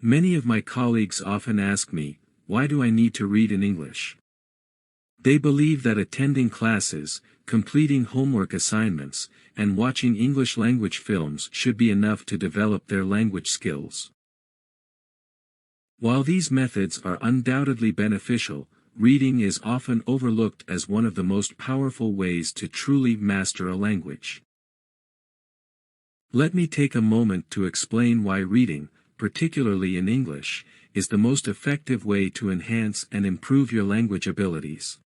Many of my colleagues often ask me, why do I need to read in English? They believe that attending classes, completing homework assignments, and watching English language films should be enough to develop their language skills. While these methods are undoubtedly beneficial, reading is often overlooked as one of the most powerful ways to truly master a language. Let me take a moment to explain why reading, particularly in English, is the most effective way to enhance and improve your language abilities.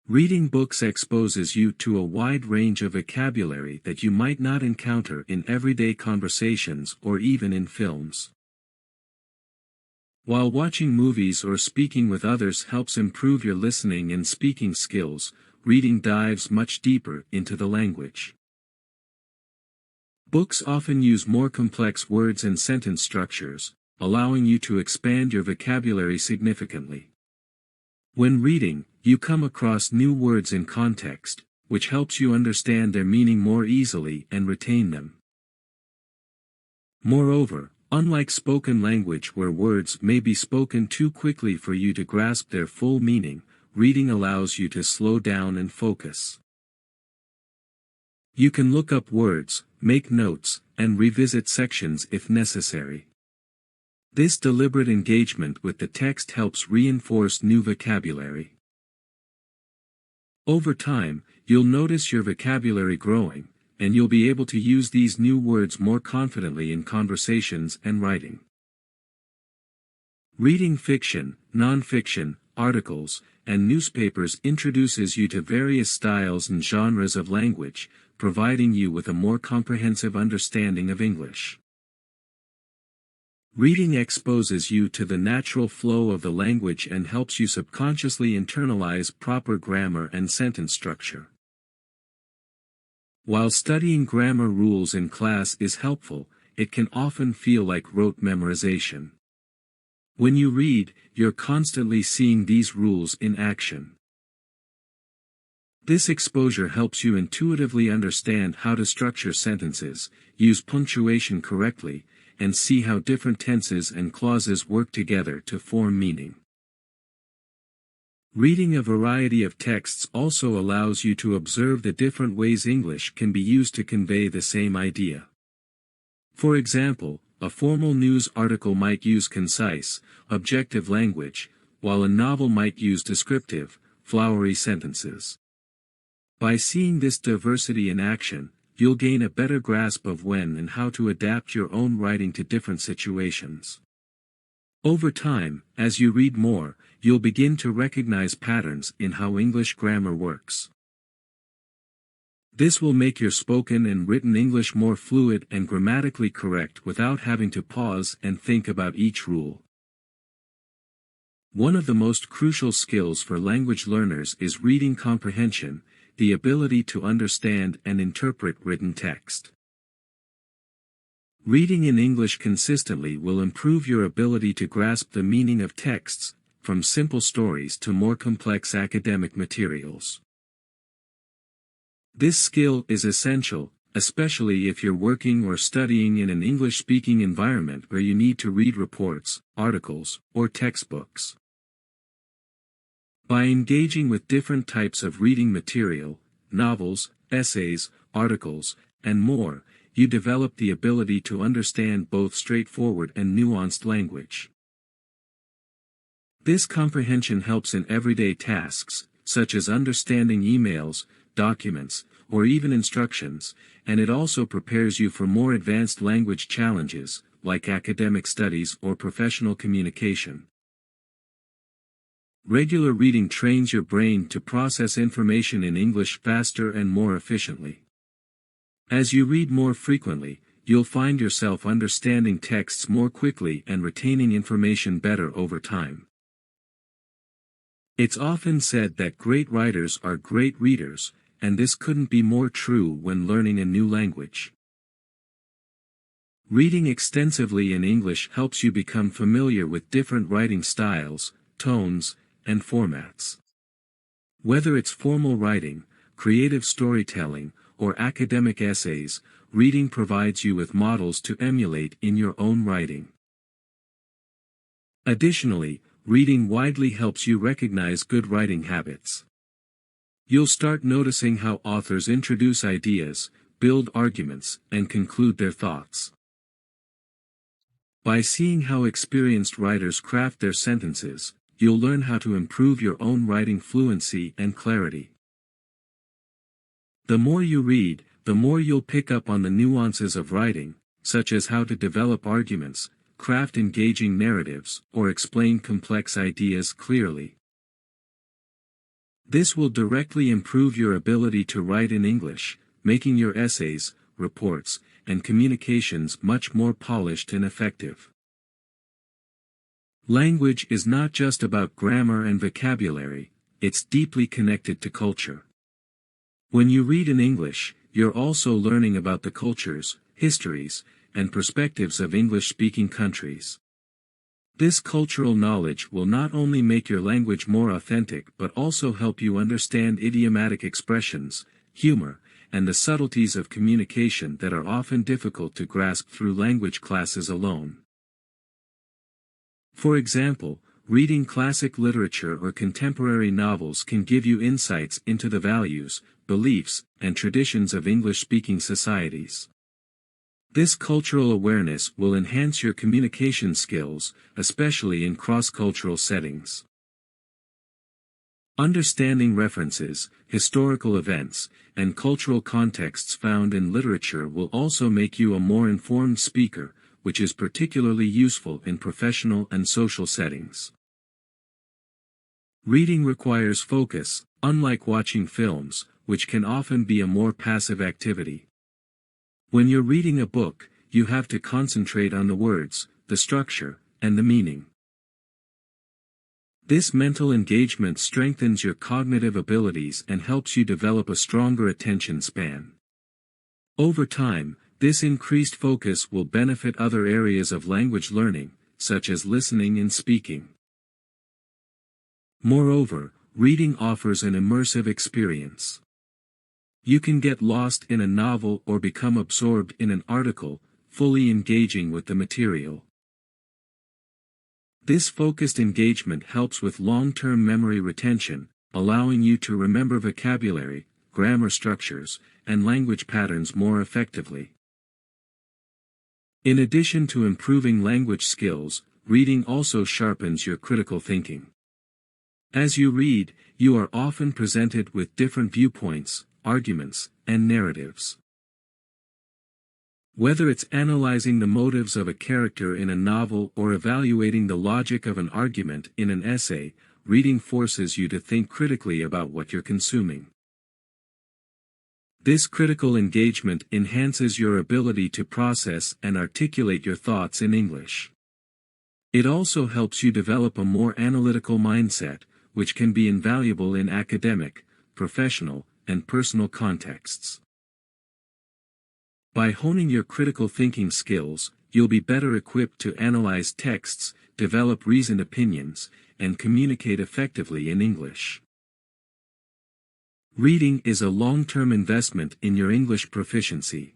Reading books exposes you to a wide range of vocabulary that you might not encounter in everyday conversations or even in films. While watching movies or speaking with others helps improve your listening and speaking skills, reading dives much deeper into the language. Books often use more complex words and sentence structures, allowing you to expand your vocabulary significantly. When reading, you come across new words in context, which helps you understand their meaning more easily and retain them. Moreover, unlike spoken language where words may be spoken too quickly for you to grasp their full meaning, reading allows you to slow down and focus. You can look up words, make notes, and revisit sections if necessary. This deliberate engagement with the text helps reinforce new vocabulary. Over time, you'll notice your vocabulary growing, and you'll be able to use these new words more confidently in conversations and writing. Reading fiction, non-fiction, articles, and newspapers introduces you to various styles and genres of language, providing you with a more comprehensive understanding of English. Reading exposes you to the natural flow of the language and helps you subconsciously internalize proper grammar and sentence structure. While studying grammar rules in class is helpful, it can often feel like rote memorization. When you read, you're constantly seeing these rules in action. This exposure helps you intuitively understand how to structure sentences, use punctuation correctly, and see how different tenses and clauses work together to form meaning. Reading a variety of texts also allows you to observe the different ways English can be used to convey the same idea. For example, a formal news article might use concise, objective language, while a novel might use descriptive, flowery sentences. By seeing this diversity in action, you'll gain a better grasp of when and how to adapt your own writing to different situations. Over time, as you read more, you'll begin to recognize patterns in how English grammar works. This will make your spoken and written English more fluid and grammatically correct without having to pause and think about each rule. One of the most crucial skills for language learners is reading comprehension, the ability to understand and interpret written text. Reading in English consistently will improve your ability to grasp the meaning of texts, from simple stories to more complex academic materials. This skill is essential, especially if you're working or studying in an English-speaking environment where you need to read reports, articles, or textbooks. By engaging with different types of reading material, novels, essays, articles, and more, you develop the ability to understand both straightforward and nuanced language. This comprehension helps in everyday tasks, such as understanding emails, documents, or even instructions, and it also prepares you for more advanced language challenges, like academic studies or professional communication. Regular reading trains your brain to process information in English faster and more efficiently. As you read more frequently, you'll find yourself understanding texts more quickly and retaining information better over time. It's often said that great writers are great readers, and this couldn't be more true when learning a new language. Reading extensively in English helps you become familiar with different writing styles, tones, and formats. Whether it's formal writing, creative storytelling, or academic essays, reading provides you with models to emulate in your own writing. Additionally, reading widely helps you recognize good writing habits. You'll start noticing how authors introduce ideas, build arguments, and conclude their thoughts. By seeing how experienced writers craft their sentences, you'll learn how to improve your own writing fluency and clarity. The more you read, the more you'll pick up on the nuances of writing, such as how to develop arguments, craft engaging narratives, or explain complex ideas clearly. This will directly improve your ability to write in English, making your essays, reports, and communications much more polished and effective. Language is not just about grammar and vocabulary, it's deeply connected to culture. When you read in English, you're also learning about the cultures, histories, and perspectives of English-speaking countries. This cultural knowledge will not only make your language more authentic but also help you understand idiomatic expressions, humor, and the subtleties of communication that are often difficult to grasp through language classes alone. For example, reading classic literature or contemporary novels can give you insights into the values, beliefs, and traditions of English-speaking societies. This cultural awareness will enhance your communication skills, especially in cross-cultural settings. Understanding references, historical events, and cultural contexts found in literature will also make you a more informed speaker, which is particularly useful in professional and social settings. Reading requires focus, unlike watching films, which can often be a more passive activity. When you're reading a book, you have to concentrate on the words, the structure, and the meaning. This mental engagement strengthens your cognitive abilities and helps you develop a stronger attention span. Over time, this increased focus will benefit other areas of language learning, such as listening and speaking. Moreover, reading offers an immersive experience. You can get lost in a novel or become absorbed in an article, fully engaging with the material. This focused engagement helps with long-term memory retention, allowing you to remember vocabulary, grammar structures, and language patterns more effectively. In addition to improving language skills, reading also sharpens your critical thinking. As you read, you are often presented with different viewpoints, arguments, and narratives. Whether it's analyzing the motives of a character in a novel or evaluating the logic of an argument in an essay, reading forces you to think critically about what you're consuming. This critical engagement enhances your ability to process and articulate your thoughts in English. It also helps you develop a more analytical mindset, which can be invaluable in academic, professional, and personal contexts. By honing your critical thinking skills, you'll be better equipped to analyze texts, develop reasoned opinions, and communicate effectively in English. Reading is a long-term investment in your English proficiency.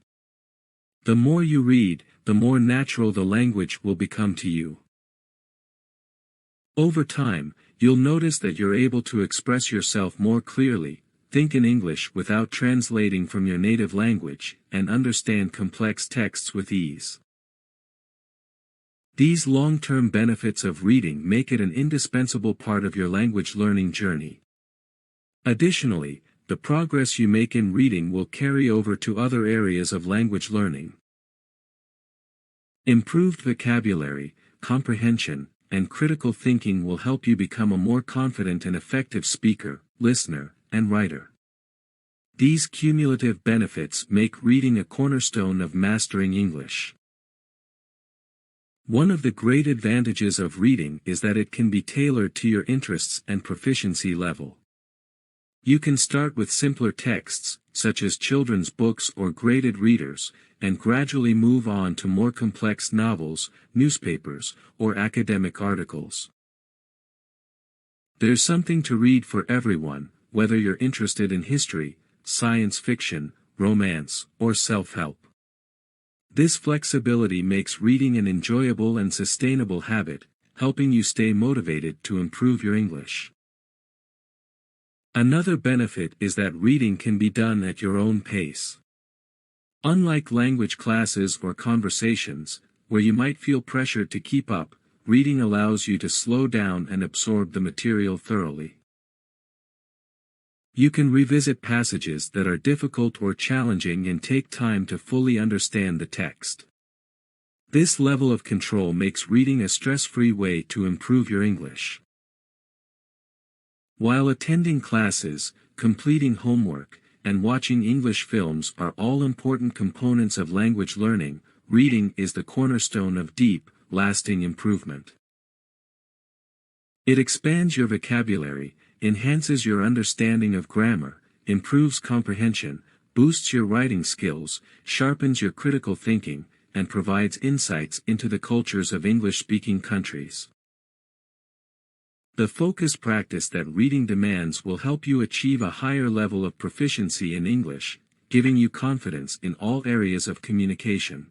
The more you read, the more natural the language will become to you. Over time, you'll notice that you're able to express yourself more clearly, think in English without translating from your native language, and understand complex texts with ease. These long-term benefits of reading make it an indispensable part of your language learning journey. Additionally, the progress you make in reading will carry over to other areas of language learning. Improved vocabulary, comprehension, and critical thinking will help you become a more confident and effective speaker, listener, and writer. These cumulative benefits make reading a cornerstone of mastering English. One of the great advantages of reading is that it can be tailored to your interests and proficiency level. You can start with simpler texts, such as children's books or graded readers, and gradually move on to more complex novels, newspapers, or academic articles. There's something to read for everyone, whether you're interested in history, science fiction, romance, or self-help. This flexibility makes reading an enjoyable and sustainable habit, helping you stay motivated to improve your English. Another benefit is that reading can be done at your own pace. Unlike language classes or conversations, where you might feel pressured to keep up, reading allows you to slow down and absorb the material thoroughly. You can revisit passages that are difficult or challenging and take time to fully understand the text. This level of control makes reading a stress-free way to improve your English. While attending classes, completing homework, and watching English films are all important components of language learning, reading is the cornerstone of deep, lasting improvement. It expands your vocabulary, enhances your understanding of grammar, improves comprehension, boosts your writing skills, sharpens your critical thinking, and provides insights into the cultures of English-speaking countries. The focused practice that reading demands will help you achieve a higher level of proficiency in English, giving you confidence in all areas of communication.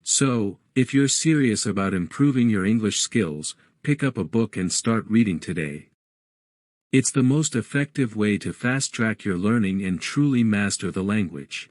So, if you're serious about improving your English skills, pick up a book and start reading today. It's the most effective way to fast-track your learning and truly master the language.